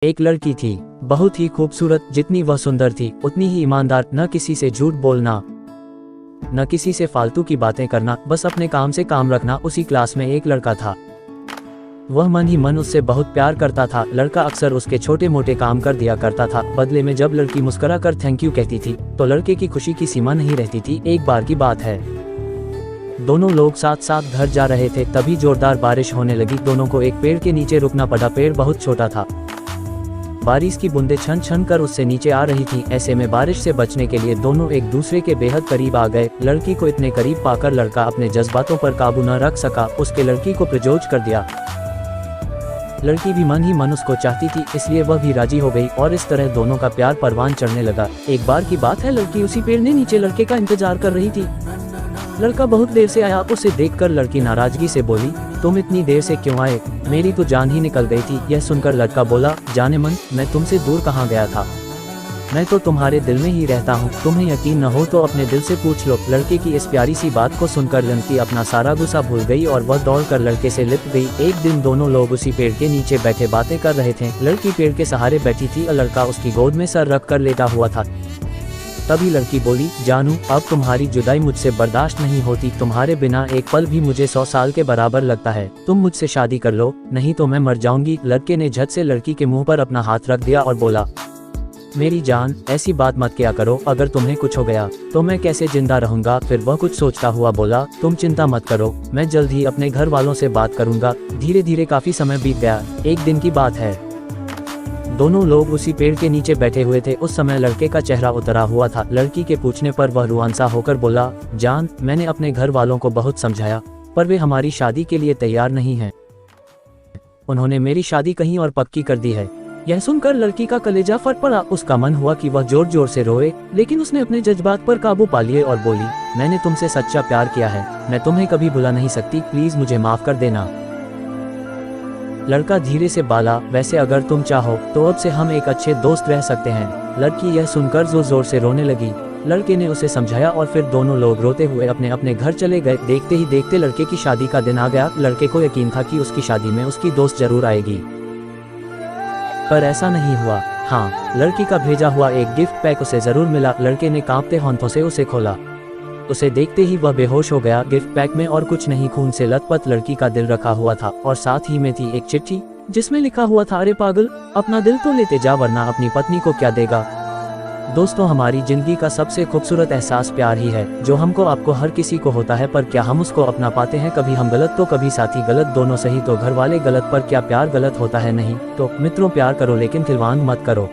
एक लड़की थी, बहुत ही खूबसूरत। जितनी वह सुंदर थी उतनी ही ईमानदार। न किसी से झूठ बोलना, न किसी से फालतू की बातें करना, बस अपने काम से काम रखना। उसी क्लास में एक लड़का था, वह मन ही मन उससे बहुत प्यार करता था। लड़का अक्सर उसके छोटे मोटे काम कर दिया करता था। बदले में जब लड़की मुस्कुरा कर थैंक यू कहती थी तो लड़के की खुशी की सीमा नहीं रहती थी। एक बार की बात है, दोनों लोग साथ साथ घर जा रहे थे, तभी जोरदार बारिश होने लगी। दोनों को एक पेड़ के नीचे रुकना पड़ा। पेड़ बहुत छोटा था, बारिश की बूंदें छन छन कर उससे नीचे आ रही थी। ऐसे में बारिश से बचने के लिए दोनों एक दूसरे के बेहद करीब आ गए। लड़की को इतने करीब पाकर लड़का अपने जज्बातों पर काबू न रख सका। उसके लड़की को प्रपोज कर दिया। लड़की भी मन ही मन उसको चाहती थी, इसलिए वह भी राजी हो गई और इस तरह दोनों का प्यार परवान चढ़ने लगा। एक बार की बात है, लड़की उसी पेड़ के नीचे लड़के का इंतजार कर रही थी। लड़का बहुत देर से आया। उसे देखकर लड़की नाराजगी से बोली, तुम इतनी देर से क्यों आए? मेरी तो जान ही निकल गई थी। यह सुनकर लड़का बोला, जाने मन, मैं तुमसे दूर कहाँ गया था, मैं तो तुम्हारे दिल में ही रहता हूँ। तुम्हें यकीन न हो तो अपने दिल से पूछ लो। लड़के की इस प्यारी सी बात को सुनकर लड़की अपना सारा गुस्सा भूल गई और वह दौड़कर लड़के से लिपट गई। एक दिन दोनों लोग उसी पेड़ के नीचे बैठे बातें कर रहे थे। लड़की पेड़ के सहारे बैठी थी और लड़का उसकी गोद में सर रख कर लेटा हुआ था। तभी लड़की बोली, जानू, अब तुम्हारी जुदाई मुझसे बर्दाश्त नहीं होती। तुम्हारे बिना एक पल भी मुझे 100 साल के बराबर लगता है। तुम मुझसे शादी कर लो, नहीं तो मैं मर जाऊंगी। लड़के ने झट से लड़की के मुंह पर अपना हाथ रख दिया और बोला, मेरी जान, ऐसी बात मत किया करो। अगर तुम्हें कुछ हो गया तो मैं कैसे जिंदा रहूंगा? फिर वह कुछ सोचता हुआ बोला, तुम चिंता मत करो, मैं जल्द ही अपने घर वालों से बात करूंगा। धीरे धीरे काफी समय बीत गया। एक दिन की बात है, दोनों लोग उसी पेड़ के नीचे बैठे हुए थे। उस समय लड़के का चेहरा उतरा हुआ था। लड़की के पूछने पर वह रुआंसा होकर बोला, जान, मैंने अपने घर वालों को बहुत समझाया पर वे हमारी शादी के लिए तैयार नहीं हैं। उन्होंने मेरी शादी कहीं और पक्की कर दी है। यह सुनकर लड़की का कलेजा फट पड़ा। उसका मन हुआ कि वह जोर जोर से रोए, लेकिन उसने अपने जज्बात पर काबू पा लिए और बोली, मैंने तुमसे सच्चा प्यार किया है, मैं तुम्हें कभी भुला नहीं सकती, प्लीज मुझे माफ कर देना। लड़का धीरे से बोला, वैसे अगर तुम चाहो तो अब से हम एक अच्छे दोस्त रह सकते हैं। लड़की यह सुनकर जोर जोर से रोने लगी। लड़के ने उसे समझाया और फिर दोनों लोग रोते हुए अपने अपने घर चले गए। देखते ही देखते लड़के की शादी का दिन आ गया। लड़के को यकीन था कि उसकी शादी में उसकी दोस्त जरूर आएगी, पर ऐसा नहीं हुआ। हाँ, लड़की का भेजा हुआ एक गिफ्ट पैक उसे जरूर मिला। लड़के ने कांपते हाथों से उसे खोला। उसे देखते ही वह बेहोश हो गया। गिफ्ट पैक में और कुछ नहीं, खून से लथपथ लड़की का दिल रखा हुआ था और साथ ही में थी एक चिट्ठी जिसमें लिखा हुआ था, अरे पागल, अपना दिल तो लेते जा वरना अपनी पत्नी को क्या देगा। दोस्तों, हमारी जिंदगी का सबसे खूबसूरत एहसास प्यार ही है, जो हमको आपको हर किसी को होता है, पर क्या हम उसको अपना पाते हैं? कभी हम गलत तो कभी साथी गलत, दोनों सही तो घर वाले गलत, पर क्या प्यार गलत होता है? नहीं। तो मित्रों, प्यार करो लेकिन खिलवाड़ मत करो।